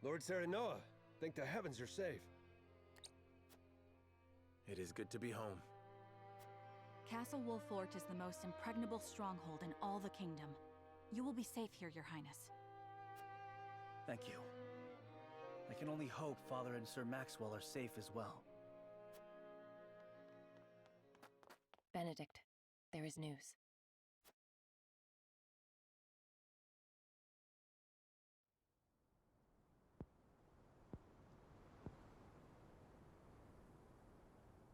Lord Serenoa, thank the heavens you're safe. It is good to be home. Castle Wolfort is the most impregnable stronghold in all the kingdom. You will be safe here, Your Highness. Thank you. I can only hope Father and Sir Maxwell are safe as well. Benedict, there is news.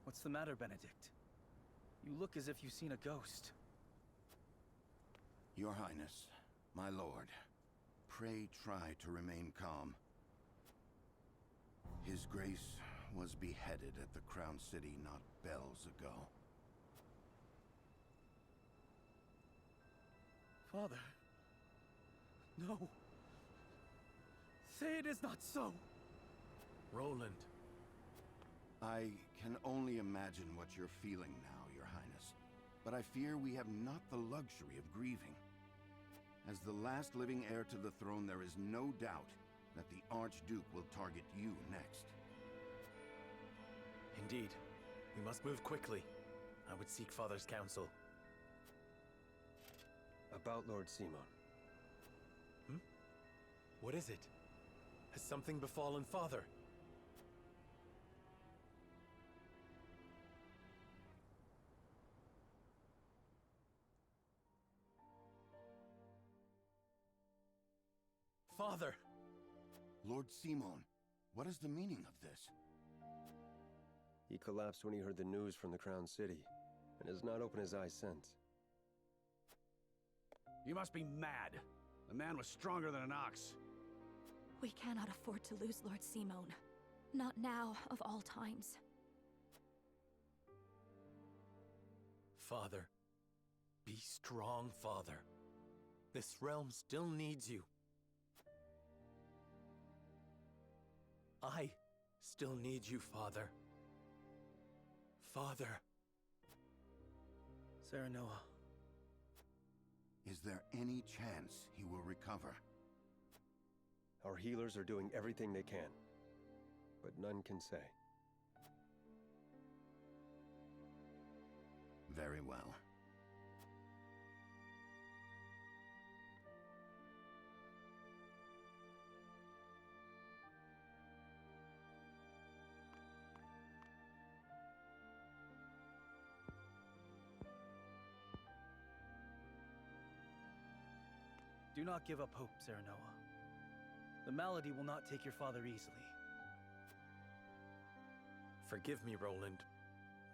What's the matter, Benedict? You look as if you've seen a ghost. Your Highness, my lord, pray try to remain calm. His Grace was beheaded at the Crown City not bells ago. Father. No. Say it is not so. Roland. I can only imagine what you're feeling now, Your Highness. But I fear we have not the luxury of grieving. As the last living heir to the throne, there is no doubt that the Archduke will target you next. Indeed. We must move quickly. I would seek Father's counsel. About Lord Simon. What is it? Has something befallen Father? Father! Lord Simon, what is the meaning of this? He collapsed when he heard the news from the Crown City, and has not opened his eyes since. You must be mad. The man was stronger than an ox. We cannot afford to lose Lord Simon. Not now, of all times. Father. Be strong, Father. This realm still needs you. I still need you, Father. Father. Serenoa. Is there any chance he will recover? Our healers are doing everything they can, but none can say. Very well. Do not give up hope, Serenoa. The malady will not take your father easily. Forgive me, Roland.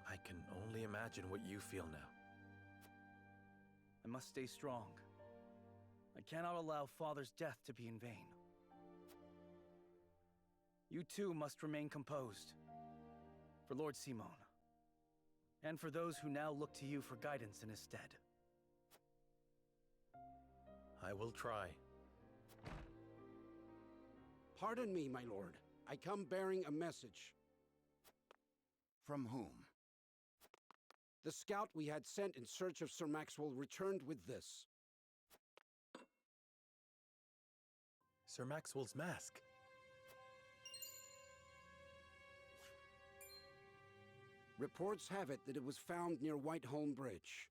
I can only imagine what you feel now. I must stay strong. I cannot allow Father's death to be in vain. You too must remain composed. For Lord Simon. And for those who now look to you for guidance in his stead. I will try. Pardon me, my lord. I come bearing a message. From whom? The scout we had sent in search of Sir Maxwell returned with this. Sir Maxwell's mask. Reports have it that it was found near Whiteholm Bridge.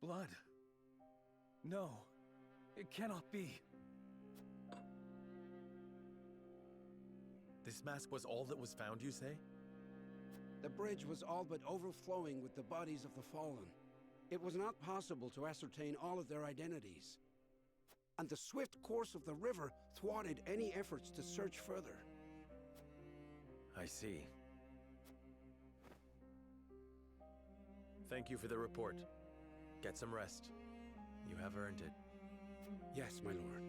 Blood. No, it cannot be. This mask was all that was found, you say? The bridge was all but overflowing with the bodies of the fallen. It was not possible to ascertain all of their identities. And the swift course of the river thwarted any efforts to search further. I see. Thank you for the report. Get some rest. You have earned it. Yes, my lord.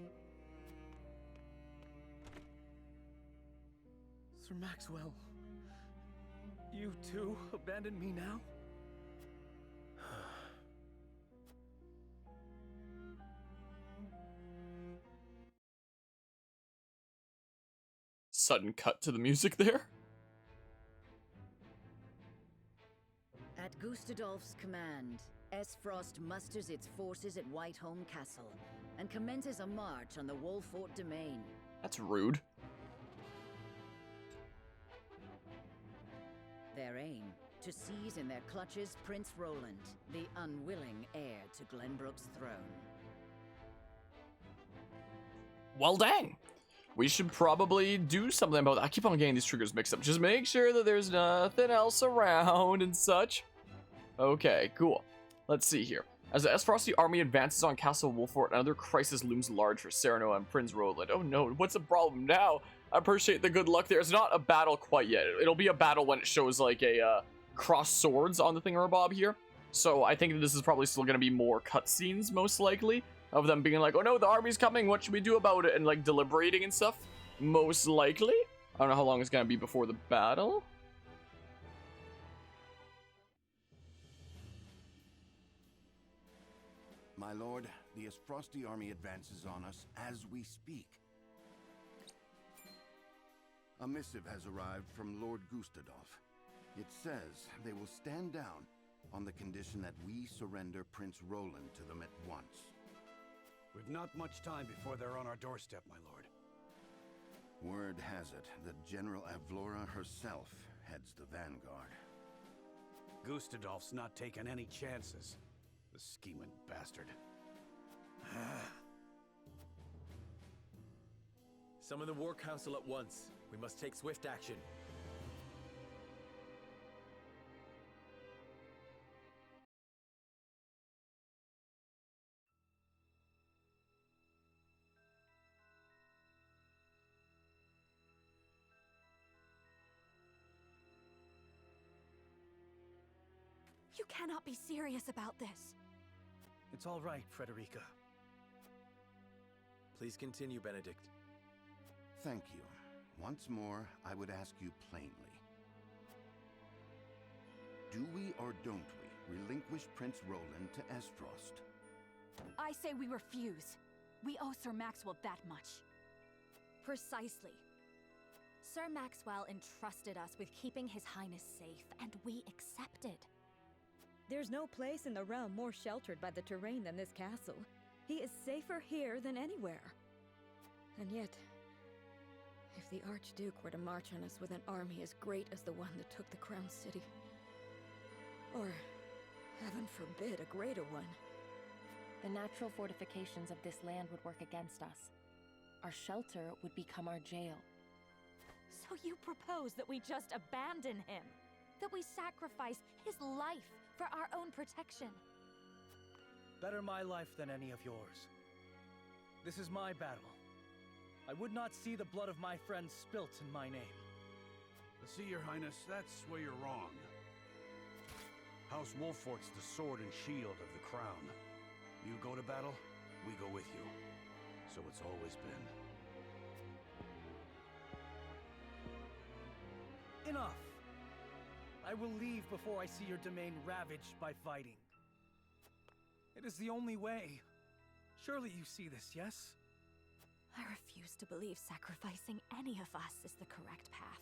Sir Maxwell, you too abandon me now? Sudden cut to the music there. At Gustadolf's command, Esfrost musters its forces at Whiteholm Castle and commences a march on the Wolfort domain. That's rude. Their aim, to seize in their clutches Prince Roland, the unwilling heir to Glenbrook's throne. Well, dang. We should probably do something about that. I keep on getting these triggers mixed up. Just make sure that there's nothing else around and such. Okay, cool. Let's see here. As the Esfrosti army advances on Castle Wolfort, another crisis looms large for Sereno and Prince Roland. Oh no, what's the problem now? I appreciate the good luck there. It's not a battle quite yet. It'll be a battle when it shows like a cross swords on the thingamabob here. So I think that this is probably still going to be more cutscenes, most likely, of them being like, oh no, the army's coming, what should we do about it? And like deliberating and stuff, most likely. I don't know how long it's going to be before the battle. My lord, the Esfrosti army advances on us as we speak. A missive has arrived from Lord Gustadolf. It says they will stand down on the condition that we surrender Prince Roland to them at once. We've not much time before they're on our doorstep, my lord. Word has it that General Avlora herself heads the vanguard. Gustadolf's not taking any chances. The scheming bastard. Summon the War Council at once. We must take swift action. You cannot be serious about this. It's all right, Frederica. Please continue, Benedict. Thank you. Once more, I would ask you plainly. Do we or don't we relinquish Prince Roland to Esfrost? I say we refuse. We owe Sir Maxwell that much. Precisely. Sir Maxwell entrusted us with keeping His Highness safe, and we accepted. There's no place in the realm more sheltered by the terrain than this castle. He is safer here than anywhere. And yet, if the Archduke were to march on us with an army as great as the one that took the Crown City, or, heaven forbid, a greater one, The natural fortifications of this land would work against us. Our shelter would become our jail. So you propose that we just abandon him? That we sacrifice his life for our own protection? Better my life than any of yours. This is my battle. I would not see the blood of my friends spilt in my name. See, Your Highness, that's where you're wrong. House Wolfort's the sword and shield of the crown. You go to battle, we go with you. So it's always been. Enough! I will leave before I see your domain ravaged by fighting. It is the only way. Surely you see this, yes? I refuse to believe sacrificing any of us is the correct path.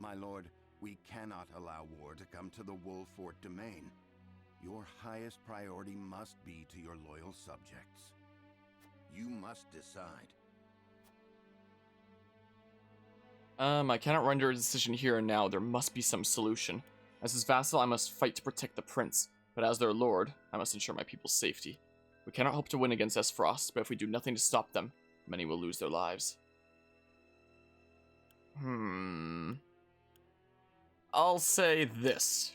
My lord, we cannot allow war to come to the Wolfort domain. Your highest priority must be to your loyal subjects. You must decide. I cannot render a decision here and now. There must be some solution. As his vassal, I must fight to protect the prince. But as their lord, I must ensure my people's safety. We cannot hope to win against Esfrost, but if we do nothing to stop them, many will lose their lives. I'll say this.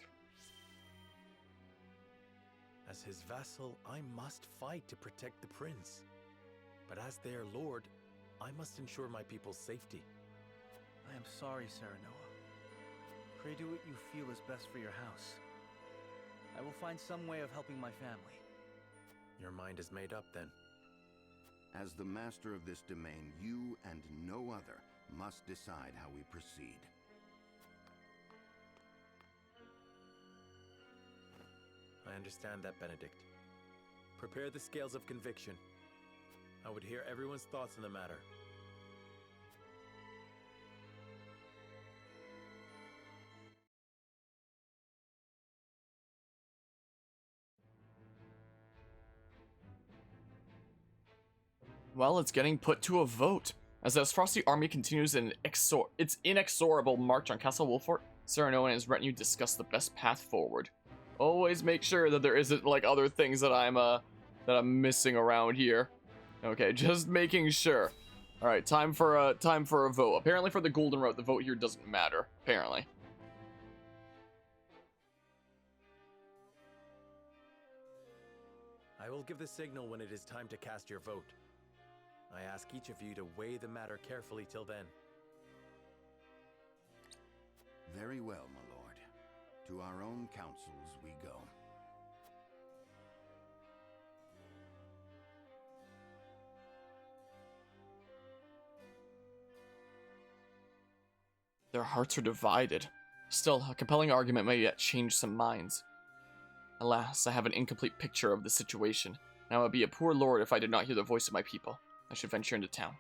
As his vassal, I must fight to protect the prince. But as their lord, I must ensure my people's safety. I am sorry, Serenoa. Pray do what you feel is best for your house. I will find some way of helping my family. Your mind is made up, then. As the master of this domain, you and no other must decide how we proceed. I understand that, Benedict. Prepare the scales of conviction. I would hear everyone's thoughts on the matter. Well, it's getting put to a vote. As the Frosty army continues its inexorable march on Castle Wolfort, Sereno and his retinue discuss the best path forward. Always make sure that there isn't like other things that I'm missing around here. Okay, just making sure. All right, time for a vote. Apparently for the Golden Route, the vote here doesn't matter. Apparently. I will give the signal when it is time to cast your vote. I ask each of you to weigh the matter carefully till then. Very well, my lord. To our own councils we go. Their hearts are divided. Still, a compelling argument may yet change some minds. Alas, I have an incomplete picture of the situation, and I would be a poor lord if I did not hear the voice of my people. I should venture into town.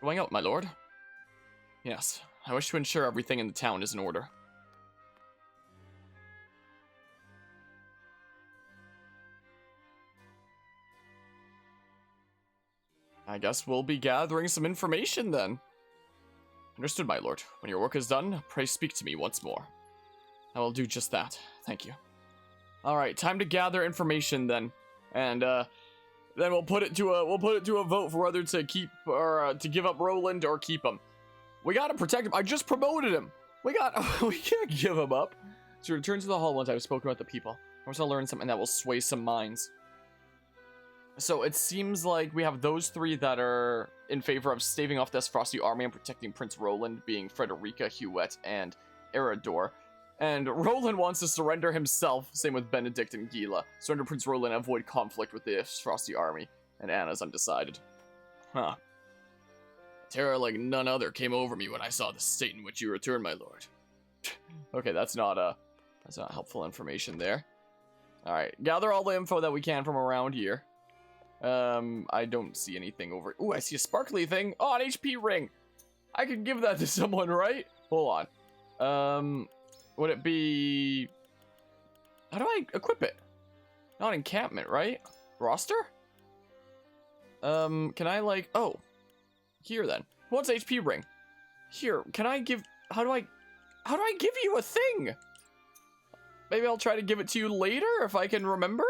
Going out, my lord? Yes, I wish to ensure everything in the town is in order. I guess we'll be gathering some information then. Understood, my lord. When your work is done, pray speak to me once more. I will do just that. Thank you. Alright, time to gather information then. And then we'll put it to a vote for whether to keep or to give up Roland or keep him. We gotta protect him. I just promoted him. We can't give him up. So return to the hall once I've spoken with the people. I want to learn something that will sway some minds. So it seems like we have those three that are in favor of staving off this Frosty army and protecting Prince Roland, being Frederica, Huette, and Erador. And Roland wants to surrender himself, same with Benedict and Gila. Surrender Prince Roland and avoid conflict with the Frosty army. And Anna's undecided. Huh. Terror like none other came over me when I saw the state in which you returned, my lord. Okay, that's not helpful information there. Alright, gather all the info that we can from around here. I don't see anything over... Ooh, I see a sparkly thing. Oh, an HP ring. I could give that to someone, right? Hold on. Would it be... How do I equip it? Not encampment, right? Roster? Can I, like... Oh. Here, then. Who wants HP ring? Here, can I give... How do I give you a thing? Maybe I'll try to give it to you later, if I can remember?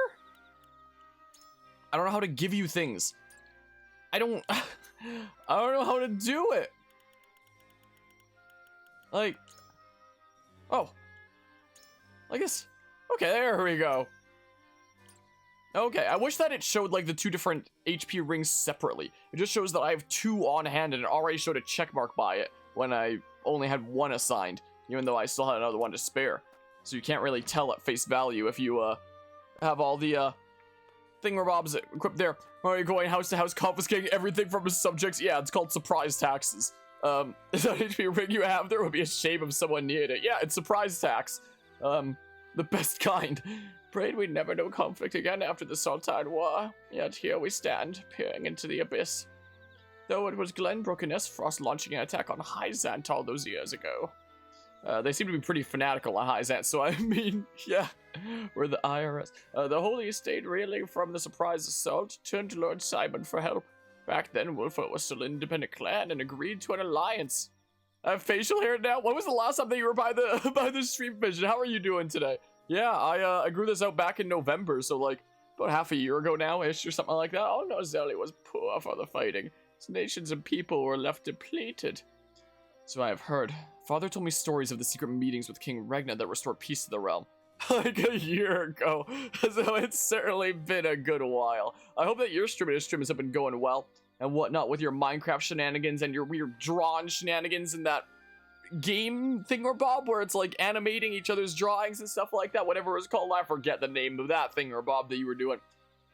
I don't know how to give you things. I don't know how to do it. Like, oh, I guess, okay, there we go. Okay, I wish that it showed like the two different HP rings separately. It just shows that I have two on hand and it already showed a check mark by it when I only had one assigned, even though I still had another one to spare. So you can't really tell at face value if you have all the thingamabobs equipped there. Are you going house to house confiscating everything from his subjects? Yeah, it's called surprise taxes. Is that HP ring you have? There would be a shame if someone needed it. Yeah, it's surprise tax. The best kind. Prayed we'd never know conflict again after the Sultan War. Yet here we stand, peering into the abyss. Though it was Glenbrook and Esfrost launching an attack on Hyzant all those years ago. They seem to be pretty fanatical on Hyzant, so I mean, yeah, we're the IRS. The Holy Estate, reeling from the surprise assault, turned to Lord Simon for help. Back then, Wolfort was still an independent clan and agreed to an alliance. I have facial hair now. When was the last time that you were by the stream vision? How are you doing today? Yeah, I grew this out back in November, so like about half a year ago now-ish or something like that. Oh no, Zelly was poor for the fighting. His nations and people were left depleted. So I have heard. Father told me stories of the secret meetings with King Regna that restored peace to the realm. Like a year ago. So it's certainly been a good while. I hope that your streams have been going well and whatnot with your Minecraft shenanigans and your weird drawn shenanigans and that game thingamabob where it's like animating each other's drawings and stuff like that. Whatever it was called. I forget the name of that thingamabob that you were doing.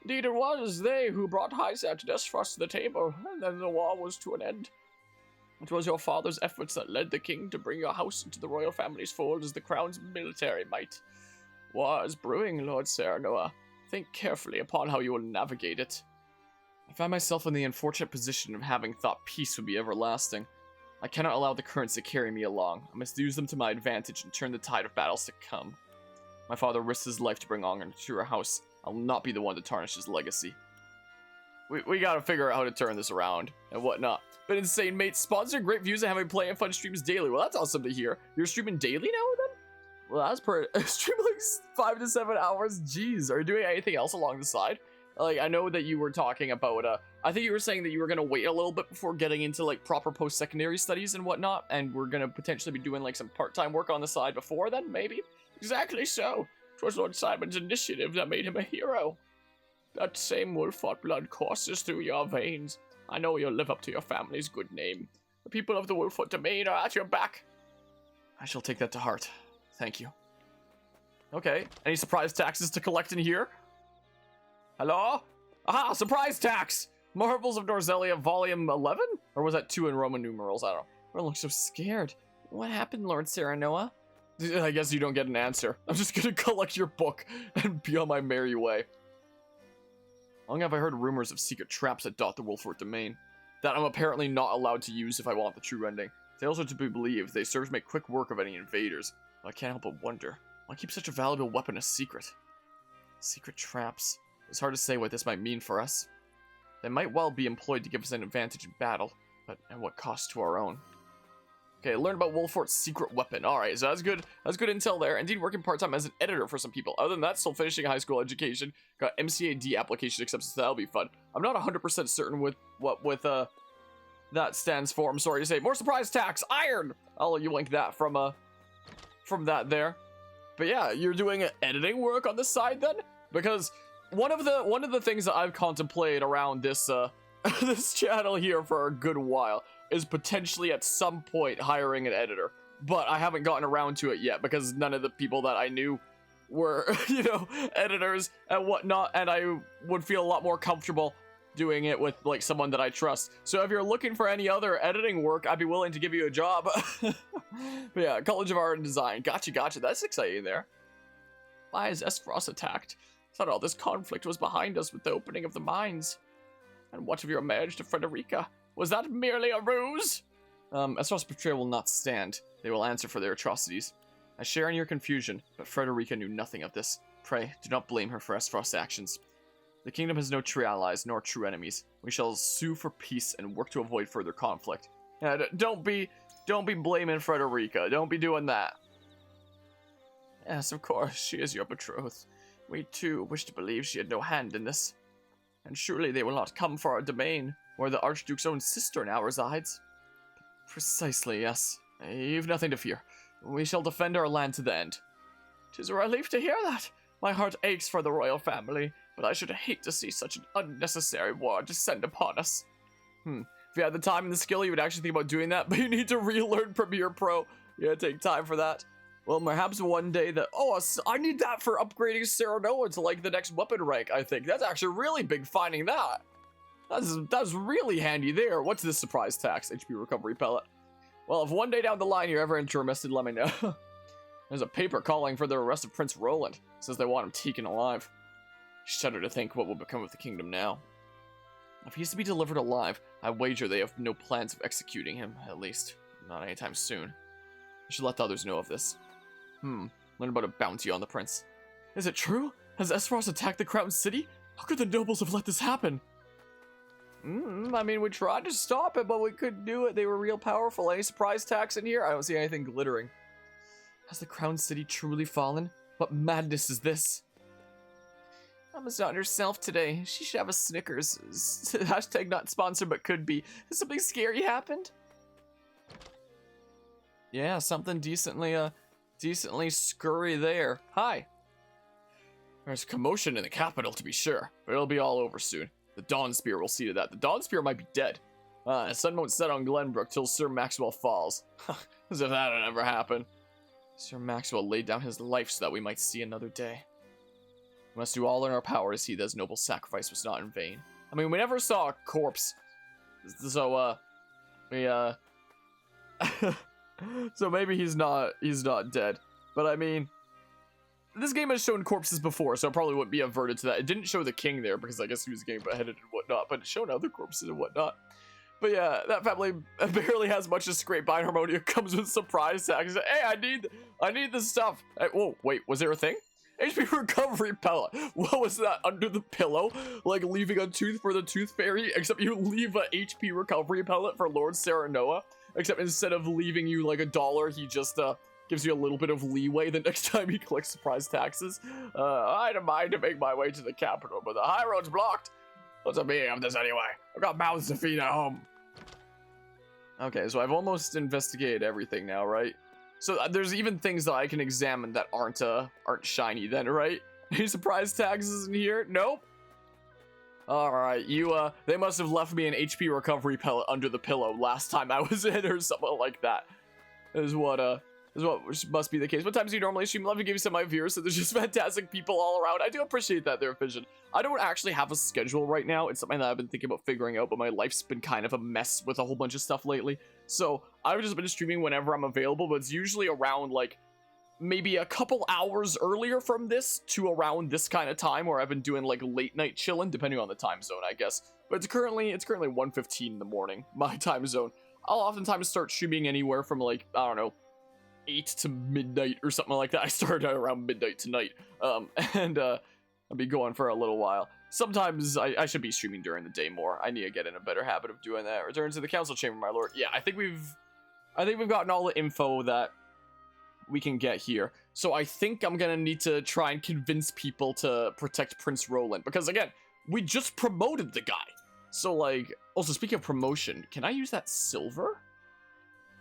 Indeed, it was they who brought Hyzant and Esfrost to the table, and then the war was to an end. It was your father's efforts that led the king to bring your house into the royal family's fold as the crown's military might. War is brewing, Lord Serenoa. Think carefully upon how you will navigate it. I find myself in the unfortunate position of having thought peace would be everlasting. I cannot allow the currents to carry me along. I must use them to my advantage and turn the tide of battles to come. My father risked his life to bring honor to your house. I will not be the one to tarnish his legacy. we gotta figure out how to turn this around and whatnot. But insane, mate. Sponsor great views and having play and fun streams daily. Well, that's awesome to hear. You're streaming daily now then? Well, that's per stream like 5 to 7 hours. Jeez, are you doing anything else along the side? Like, I know that you were talking about, I think you were saying that you were going to wait a little bit before getting into, like, proper post-secondary studies and whatnot, and we're going to potentially be doing, like, some part-time work on the side before then, maybe? Exactly so. 'Twas Lord Simon's initiative that made him a hero. That same Wolfort blood courses through your veins. I know you'll live up to your family's good name. The people of the Wolfort domain are at your back. I shall take that to heart. Thank you. Okay, any surprise taxes to collect in here? Hello? Aha, surprise tax! Marvels of Norzelia, volume 11? Or was that 2 in Roman numerals? I don't know. Everyone looks so scared. What happened, Lord Serenoa? I guess you don't get an answer. I'm just gonna collect your book and be on my merry way. How long have I heard rumors of secret traps that dot the Wolfort domain? That I'm apparently not allowed to use if I want the true ending. Tales are to be believed. They serve to make quick work of any invaders. But I can't help but wonder. Why keep such a valuable weapon a secret? Secret traps. It's hard to say what this might mean for us. They might well be employed to give us an advantage in battle, but at what cost to our own? Okay, learn about Wolfort's secret weapon. Alright, so that's good intel there. Indeed, working part-time as an editor for some people. Other than that, still finishing high school education. Got MCAD application acceptance, so that'll be fun. I'm not 100% certain with what that stands for. I'm sorry to say. More surprise tax! Iron! I'll let you link that from that there. But yeah, you're doing editing work on the side then? Because one of the things that I've contemplated around this this channel here for a good while is potentially at some point hiring an editor, but I haven't gotten around to it yet because none of the people that I knew were, you know, editors and whatnot, and I would feel a lot more comfortable doing it with like someone that I trust. So if you're looking for any other editing work, I'd be willing to give you a job. But yeah, College of Art and Design. Gotcha. That's exciting there. Why is Esfrost attacked? I thought all this conflict was behind us with the opening of the mines. And what of your marriage to Frederica? Was that merely a ruse? Esfrost's betrayal will not stand. They will answer for their atrocities. I share in your confusion, but Frederica knew nothing of this. Pray, do not blame her for Esfrost's actions. The kingdom has no true allies, nor true enemies. We shall sue for peace and work to avoid further conflict. Don't be blaming Frederica. Don't be doing that. Yes, of course, she is your betrothed. We, too, wish to believe she had no hand in this. And surely they will not come for our domain, where the Archduke's own sister now resides. Precisely, yes. You've nothing to fear. We shall defend our land to the end. 'Tis a relief to hear that. My heart aches for the royal family, but I should hate to see such an unnecessary war descend upon us. If you had the time and the skill, you would actually think about doing that, but you need to relearn Premiere Pro. You gotta take time for that. Well, perhaps one day that... Oh, I need that for upgrading Serenoa to, like, the next weapon rank, I think. That's actually really big finding that. That's really handy there. What's this surprise tax? HP recovery pellet. Well, if one day down the line you're ever interested, let me know. There's a paper calling for the arrest of Prince Roland. It says they want him taken alive. Shudder to think what will become of the kingdom now. If he's to be delivered alive, I wager they have no plans of executing him, at least. Not anytime soon. I should let the others know of this. Learn about a bounty on the prince. Is it true? Has Esfrost attacked the Crown City? How could the nobles have let this happen? I mean, we tried to stop it, but we couldn't do it. They were real powerful. Any surprise tax in here? I don't see anything glittering. Has the Crown City truly fallen? What madness is this? Emma's not herself today. She should have a Snickers. Hashtag not sponsored, but could be. Has something scary happened? Yeah, something decently scurry there. Hi. There's commotion in the capital, to be sure, but it'll be all over soon. The Dawn Spear will see to that. The Dawn Spear might be dead. The sun won't set on Glenbrook till Sir Maxwell falls. As if that would ever happen. Sir Maxwell laid down his life so that we might see another day. We must do all in our power to see that his noble sacrifice was not in vain. I mean, we never saw a corpse. So, so maybe he's not dead. But I mean, this game has shown corpses before, so it probably wouldn't be averted to that. It didn't show the king there because I guess he was getting beheaded and whatnot, but it's shown other corpses and whatnot. But yeah, that family barely has much to scrape by. Harmonia comes with surprise tax. Hey, I need this stuff. Hey, whoa, wait, was there a thing? HP recovery pellet. What was that? Under the pillow? Like leaving a tooth for the tooth fairy? Except you leave a HP recovery pellet for Lord Serenoa. Except instead of leaving you like $1, he just gives you a little bit of leeway the next time he collects surprise taxes. I don't mind to make my way to the capital, but the high road's blocked. What's the meaning of this anyway? I've got mouths to feed at home. Okay, so I've almost investigated everything now, right? So there's even things that I can examine that aren't shiny then, right? Any surprise taxes in here? Nope. Alright, they must have left me an HP recovery pellet under the pillow last time I was in or something like that. Is what must be the case. What times do you normally stream? Love to give you some of my viewers, so there's just fantastic people all around. I do appreciate that there, Vision. I don't actually have a schedule right now. It's something that I've been thinking about figuring out, but my life's been kind of a mess with a whole bunch of stuff lately. So I've just been streaming whenever I'm available, but it's usually around like maybe a couple hours earlier from this to around this kind of time where I've been doing like late night chilling, depending on the time zone, I guess. But it's currently 1:15 in the morning, my time zone. I'll oftentimes start streaming anywhere from like, I don't know, 8 to midnight or something like that. I started out around midnight tonight, and I'll be going for a little while. Sometimes I should be streaming during the day more. I need to get in a better habit of doing that. Return to the council chamber, my lord. Yeah, I think we've gotten all the info that we can get here. So I think I'm gonna need to try and convince people to protect Prince Roland, because again, we just promoted the guy. So like, also speaking of promotion, can I use that silver?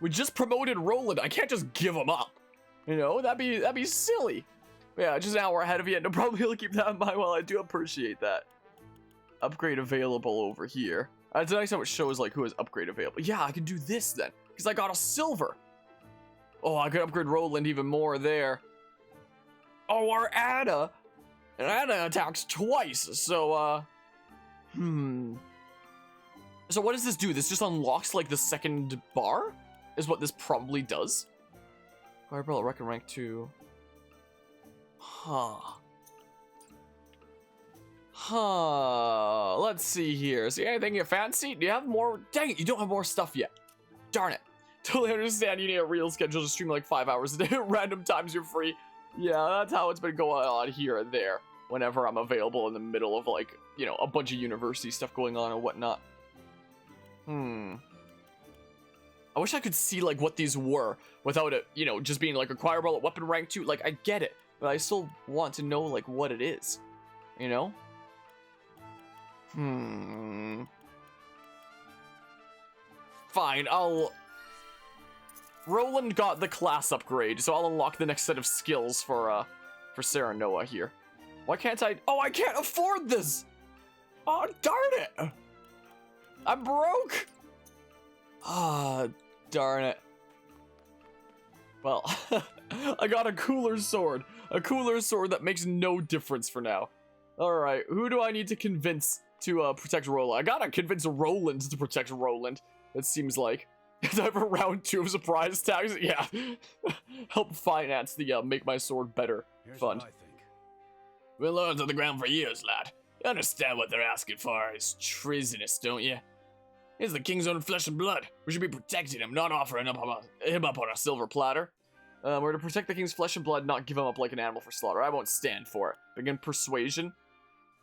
We just promoted Roland. I can't just give him up. You know, that'd be silly. But yeah, just an hour ahead of you. No problem. You'll keep that in mind. Well, I do appreciate that. Upgrade available over here. It's nice how it shows like who has upgrade available. Yeah, I can do this then, because I got a silver. Oh, I could upgrade Roland even more there. Oh, our Ada. And Ada attacks twice. So, So what does this do? This just unlocks like the second bar? Is what this probably does. Fireball Reckon rank 2. Let's see here. See anything you fancy? Do you have more? Dang it, you don't have more stuff yet. Darn it. Totally understand you need a real schedule to stream like 5 hours a day at random times you're free. Yeah, that's how it's been going on here and there. Whenever I'm available in the middle of like, you know, a bunch of university stuff going on and whatnot. I wish I could see like what these were without it, you know, just being like acquire bullet weapon rank 2. Like I get it, but I still want to know like what it is, you know? Fine, Roland got the class upgrade, so I'll unlock the next set of skills for Serenoa here. Why can't I? Oh, I can't afford this! Oh, darn it! I'm broke! Ah, darn it. Well, I got a cooler sword. A cooler sword that makes no difference for now. Alright, who do I need to convince to protect Roland? I gotta convince Roland to protect Roland, it seems like. I have a round 2 of surprise tags? Yeah. Help finance the make my sword better fund. We'll learn to the ground for years, lad. You understand what they're asking for is treasonous, don't you? He's the king's own flesh and blood. We should be protecting him, not offering him up on a silver platter. We're to protect the king's flesh and blood, not give him up like an animal for slaughter. I won't stand for it. Begin persuasion.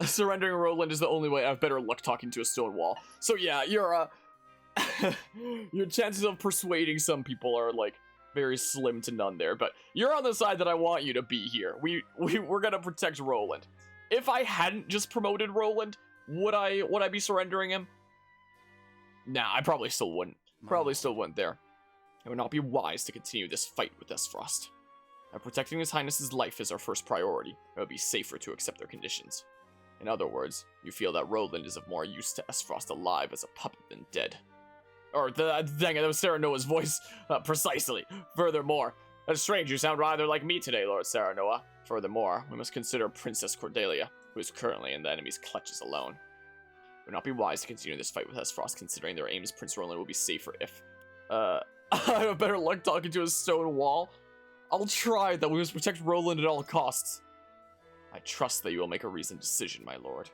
Surrendering Roland is the only way. I have better luck talking to a stone wall. So yeah, your chances of persuading some people are like very slim to none there. But you're on the side that I want you to be here. We're gonna protect Roland. If I hadn't just promoted Roland, would I be surrendering him? Nah, I probably still wouldn't. Probably still wouldn't there. It would not be wise to continue this fight with Frost. Now, protecting His Highness's life is our first priority. It would be safer to accept their conditions. In other words, you feel that Roland is of more use to Frost alive as a puppet than dead. Or, dang it, that was Serenoa's voice. Precisely. Furthermore, that's strange, you sound rather like me today, Lord Serenoa. Furthermore, we must consider Princess Cordelia, who is currently in the enemy's clutches alone. It would not be wise to continue this fight with Frost, considering their aims. Prince Roland will be safer if, I have better luck talking to a stone wall. I'll try that. We must protect Roland at all costs. I trust that you will make a reasoned decision, my lord.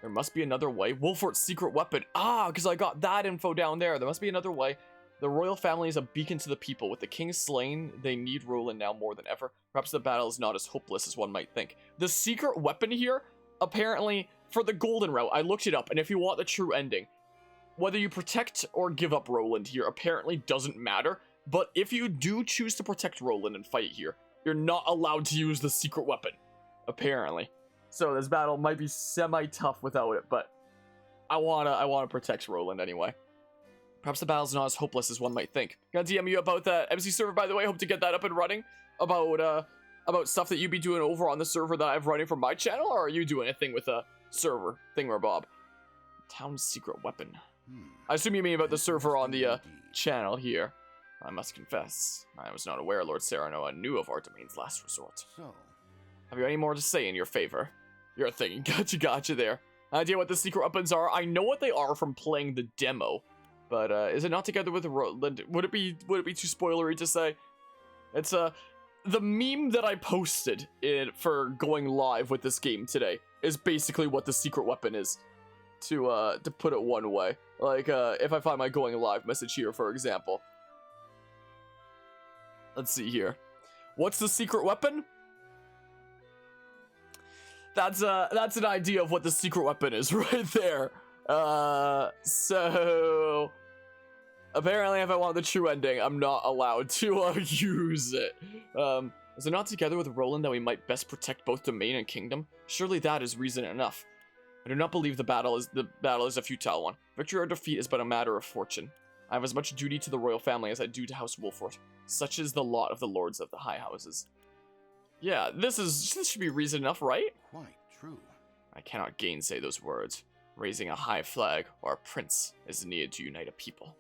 There must be another way. Wolfort's secret weapon. Ah, because I got that info down there. There must be another way. The royal family is a beacon to the people. With the king slain, they need Roland now more than ever. Perhaps the battle is not as hopeless as one might think. The secret weapon here, apparently, for the golden route, I looked it up, and if you want the true ending, whether you protect or give up Roland here apparently doesn't matter, but if you do choose to protect Roland and fight here, you're not allowed to use the secret weapon, apparently. So this battle might be semi-tough without it, but I wanna protect Roland anyway. Perhaps the battle's not as hopeless as one might think. Gonna DM you about that MC server, by the way. Hope to get that up and running. About stuff that you be doing over on the server that I've running for my channel, or are you doing anything with a server thingamabob? Town's secret weapon. I assume you mean about the server on the channel here. I must confess, I was not aware Lord Serenoa knew of our domain's last resort. So, have you any more to say in your favor? You're thinking, gotcha there. Idea what the secret weapons are? I know what they are from playing the demo, but is it not together with Roland? Would it be too spoilery to say? It's the meme that I posted for going live with this game today is basically what the secret weapon is. To put it one way, like if I find my going live message here, for example. Let's see here. What's the secret weapon? That's an idea of what the secret weapon is right there. So apparently if I want the true ending, I'm not allowed to use it. Is it not together with Roland that we might best protect both domain and kingdom? Surely that is reason enough. I do not believe the battle is a futile one. Victory or defeat is but a matter of fortune. I have as much duty to the royal family as I do to House Wolfort. Such is the lot of the lords of the high houses. Yeah, this should be reason enough, right? Quite true. I cannot gainsay those words. Raising a high flag or a prince is needed to unite a people.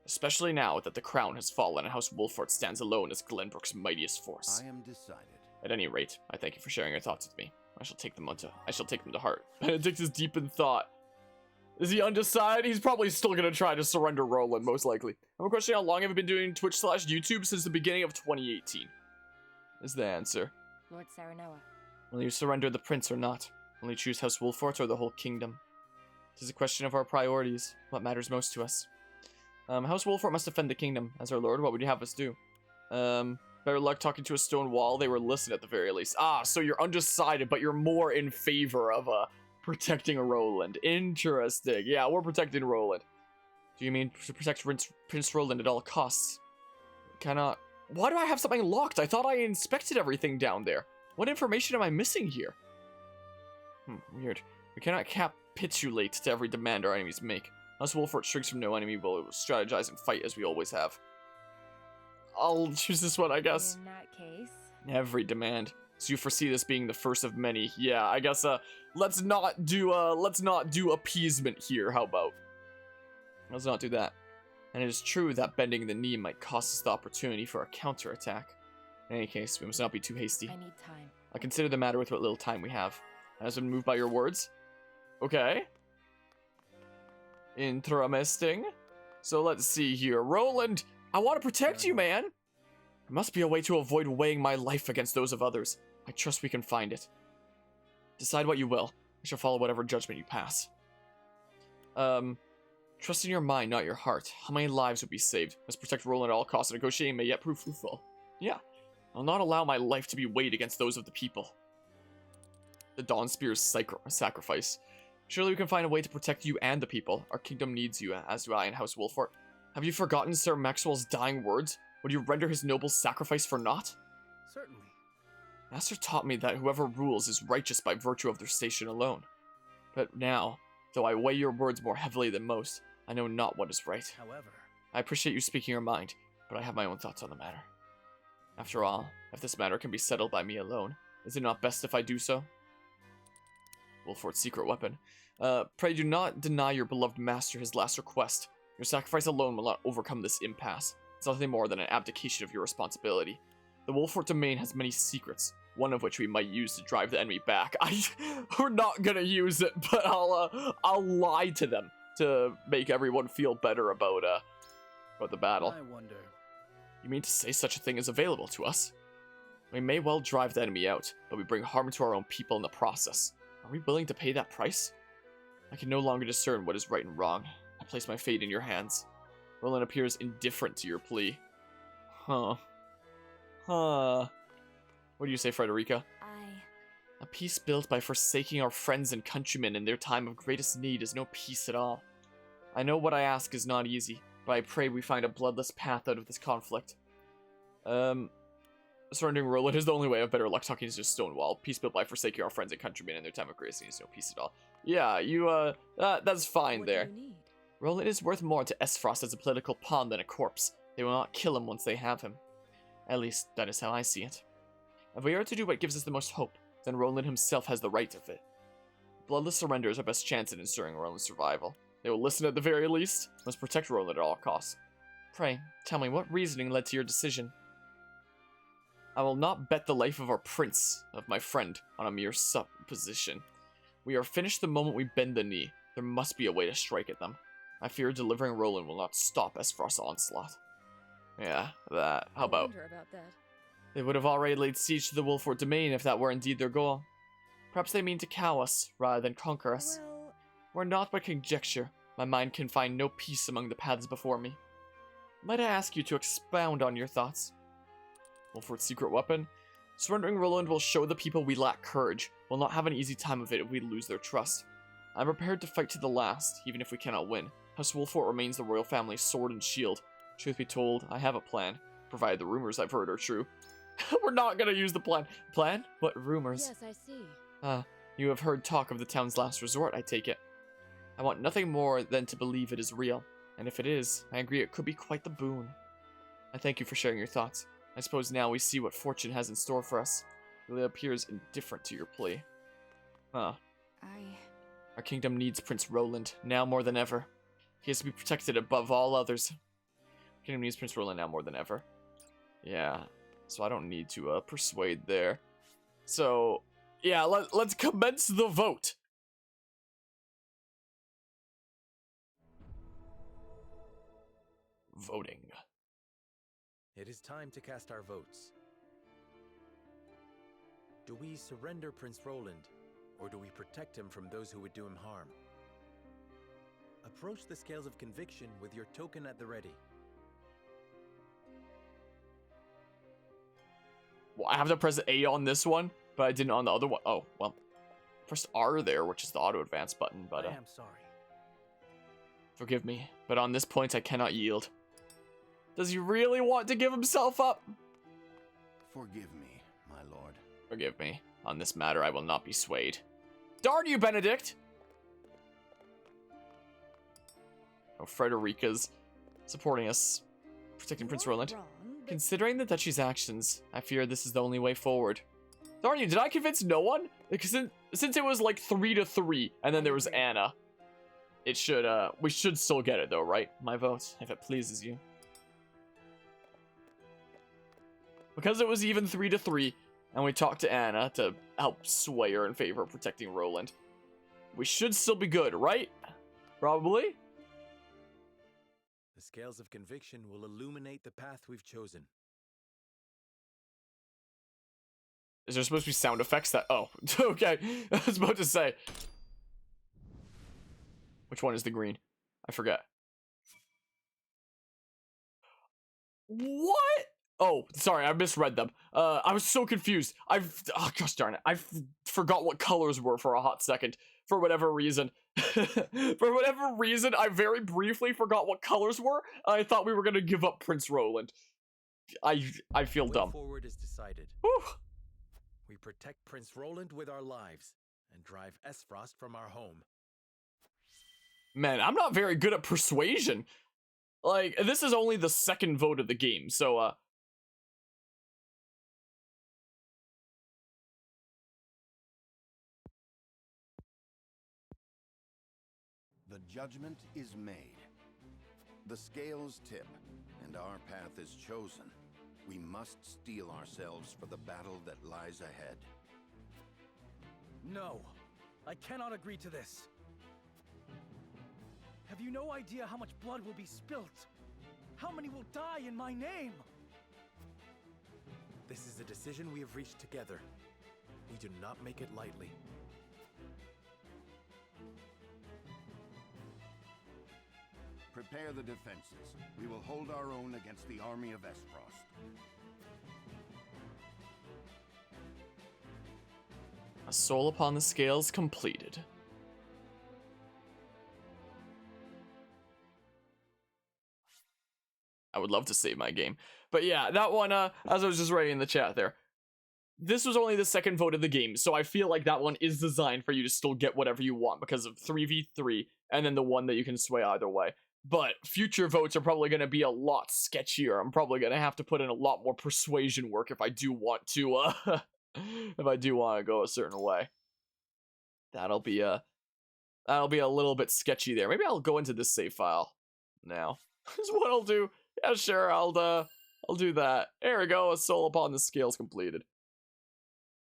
Especially now that the crown has fallen and House Wolfort stands alone as Glenbrook's mightiest force. I am decided. At any rate, I thank you for sharing your thoughts with me. I shall take them to heart. Benedict is deep in thought. Is he undecided? He's probably still gonna try to surrender Roland, most likely. I have a question: how long have you been doing Twitch/YouTube? Since the beginning of 2018. Is the answer. Lord Serenoa. Will you surrender the prince or not? Will you choose House Wolfort or the whole kingdom? It is a question of our priorities. What matters most to us? House Wolfort must defend the kingdom. As our lord, what would you have us do? Better luck talking to a stone wall. They were listened at the very least. Ah, so you're undecided, but you're more in favor of protecting Roland. Interesting. Yeah, we're protecting Roland. Do you mean to protect Prince Roland at all costs? Cannot. Why do I have something locked? I thought I inspected everything down there. What information am I missing here? Weird. We cannot capitulate to every demand our enemies make. House Wolfort shrinks from no enemy, but will strategize and fight as we always have. I'll choose this one, I guess. In that case, every demand. So you foresee this being the first of many? Yeah, I guess. Let's not do appeasement here. How about? Let's not do that. And it is true that bending the knee might cost us the opportunity for a counterattack. In any case, we must not be too hasty. I need time. I consider the matter with what little time we have. Has been moved by your words. Okay. Interesting. So let's see here, Roland. I want to protect you, man. There must be a way to avoid weighing my life against those of others. I trust we can find it. Decide what you will. I shall follow whatever judgment you pass. Trust in your mind, not your heart. How many lives would be saved? Must protect Roland at all costs. Negotiating may yet prove fruitful. Yeah. I'll not allow my life to be weighed against those of the people. The Dawn Spear's sacrifice. Surely we can find a way to protect you and the people. Our kingdom needs you, as do I in House Wolfort. Have you forgotten Sir Maxwell's dying words? Would you render his noble sacrifice for naught? Certainly. Master taught me that whoever rules is righteous by virtue of their station alone. But now, though I weigh your words more heavily than most, I know not what is right. However, I appreciate you speaking your mind, but I have my own thoughts on the matter. After all, if this matter can be settled by me alone, is it not best if I do so? Wolfort's secret weapon. Pray do not deny your beloved master his last request. Your sacrifice alone will not overcome this impasse. It's nothing more than an abdication of your responsibility. The Wolfort domain has many secrets, one of which we might use to drive the enemy back. We're not gonna use it, but I'll lie to them to make everyone feel better about the battle. I wonder. You mean to say such a thing is available to us? We may well drive the enemy out, but we bring harm to our own people in the process. Are we willing to pay that price? I can no longer discern what is right and wrong. I place my fate in your hands. Roland appears indifferent to your plea. Huh. Huh. What do you say, Frederica? A peace built by forsaking our friends and countrymen in their time of greatest need is no peace at all. I know what I ask is not easy, but I pray we find a bloodless path out of this conflict. Surrendering Roland is the only way of better luck. Talking is just Stonewall. Peace built by forsaking our friends and countrymen in their time of greatest need is no peace at all. Yeah, you, that's fine What there. do you need? Roland is worth more to Esfrost as a political pawn than a corpse. They will not kill him once they have him. At least, that is how I see it. If we are to do what gives us the most hope, then Roland himself has the right of it. Bloodless surrender is our best chance at ensuring Roland's survival. They will listen at the very least. Must protect Roland at all costs. Pray, tell me, what reasoning led to your decision? I will not bet the life of our prince, of my friend, on a mere supposition. We are finished the moment we bend the knee. There must be a way to strike at them. I fear delivering Roland will not stop Esfrost's onslaught. Yeah, that. How about? That. They would have already laid siege to the Wolford domain if that were indeed their goal. Perhaps they mean to cow us, rather than conquer us. Well, We're not but conjecture. My mind can find no peace among the paths before me. Might I ask you to expound on your thoughts? Wolford's secret weapon? Surrendering Roland will show the people we lack courage. We'll not have an easy time of it if we lose their trust. I'm prepared to fight to the last, even if we cannot win. House Wolford remains the royal family's sword and shield. Truth be told, I have a plan, provided the rumors I've heard are true. We're not gonna use the plan. Plan? What rumors? yes, I see. You have heard talk of the town's last resort, I take it. I want nothing more than to believe it is real. And if it is, I agree it could be quite the boon. I thank you for sharing your thoughts. I suppose now we see what fortune has in store for us. It really appears indifferent to your plea. Our kingdom needs Prince Roland, now more than ever. He has to be protected above all others. Kingdom needs Prince Roland now more than ever. Yeah, so I don't need to persuade there. So, yeah, let's commence the vote. Voting. It is time to cast our votes. Do we surrender Prince Roland, or do we protect him from those who would do him harm? Approach the scales of conviction with your token at the ready. Well, I have to press A on this one, but I didn't on the other one. Oh, well. Pressed R there, which is the auto advance button, but I am sorry. forgive me, but on this point I cannot yield. Does he really want to give himself up? Forgive me, my lord. Forgive me. On this matter, I will not be swayed. Darn you, Benedict! Oh, Frederica's supporting us, protecting Prince Roland. Considering the Duchy's actions, I fear this is the only way forward. Darn you, did I convince no one? Because since it was like 3-3, and then there was Anna, it should, we should still get it though, right? My vote, if it pleases you. Because it was even 3-3, and we talked to Anna to help sway her in favor of protecting Roland, we should still be good, right? Probably? The scales of conviction will illuminate the path we've chosen. Is there supposed to be sound effects that... Oh, okay. I was about to say. Which one is the green? I forget. What? Oh, sorry, I misread them. I was so confused. Oh, gosh darn it. I forgot what colors were for a hot second. For whatever reason. For whatever reason, I very briefly forgot what colors were. I thought we were gonna give up Prince Roland. I feel dumb. Forward is decided. Whew. We protect Prince Roland with our lives and drive Esfrost from our home. Man, I'm not very good at persuasion. Like, this is only the second vote of the game, so, The judgment is made. The scales tip, and our path is chosen. We must steel ourselves for the battle that lies ahead. No, I cannot agree to this. Have you no idea how much blood will be spilt? How many will die in my name? This is a decision we have reached together. We do not make it lightly. Prepare the defenses. We will hold our own against the army of Esfrost. A soul upon the scales completed. I would love to save my game. But yeah, that one, as I was just writing in the chat there, this was only the second vote of the game, so I feel like that one is designed for you to still get whatever you want because of 3v3, and then the one that you can sway either way. But future votes are probably going to be a lot sketchier. I'm probably going to have to put in a lot more persuasion work if I do want to, if I do want to go a certain way. That'll be a little bit sketchy there. Maybe I'll go into this save file now. Is what I'll do. Yeah, sure, I'll do that. There we go, a soul upon the scales completed.